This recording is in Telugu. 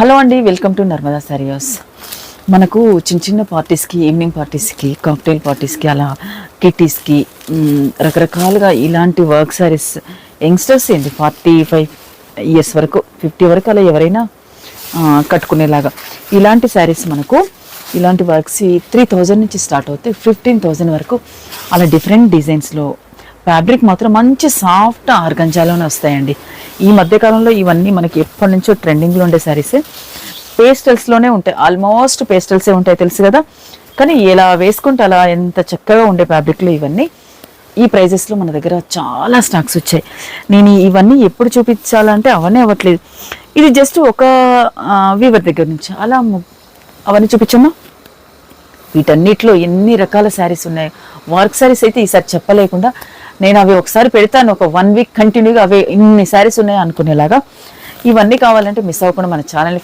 హలో అండి, welcome to Narmada sari house. మనకు చిన్న చిన్న పార్టీస్కి, ఈవినింగ్ పార్టీస్కి, కాక్టైల్ పార్టీస్కి, అలా కిట్టీస్కి రకరకాలుగా ఇలాంటి వర్క్ శారీస్ యంగ్స్టర్స్ ఏంటి 45 ఇయర్స్ వరకు 50 వరకు అలా ఎవరైనా కట్టుకునేలాగా ఇలాంటి శారీస్ మనకు ఇలాంటి వర్క్స్ 3000 నుంచి స్టార్ట్ అవుతాయి, 15,000 వరకు అలా డిఫరెంట్ డిజైన్స్లో. ఫ్యాబ్రిక్ మాత్రం మంచి సాఫ్ట్ ఆర్గంజాలోనే వస్తాయండి. ఈ మధ్యకాలంలో ఇవన్నీ మనకి ఎప్పటి నుంచో ట్రెండింగ్లో ఉండే శారీసే. పేస్టల్స్లోనే ఉంటాయి, ఆల్మోస్ట్ పేస్టల్సే ఉంటాయి తెలుసు కదా. కానీ ఇలా వేసుకుంటే అలా ఎంత చక్కగా ఉండే ఫ్యాబ్రిక్లో ఇవన్నీ ఈ ప్రైజెస్లో మన దగ్గర చాలా స్టాక్స్ వచ్చాయి. నేను ఇవన్నీ ఎప్పుడు చూపించాలంటే అవన్నీ అవ్వట్లేదు. ఇది జస్ట్ ఒక వీవర్ దగ్గర నుంచి అలా అవన్నీ చూపించమ్మా. వీటన్నిటిలో ఎన్ని రకాల శారీస్ ఉన్నాయి. వర్క్ శారీస్ అయితే ఈసారి చెప్పలేకుండా నేను అవి ఒకసారి పెడతాను, ఒక 1 వీక్ కంటిన్యూగా అవే ఇన్ని శారీస్ ఉన్నాయి అనుకునేలాగా. ఇవన్నీ కావాలంటే మిస్ అవ్వకుండా మన ఛానల్ని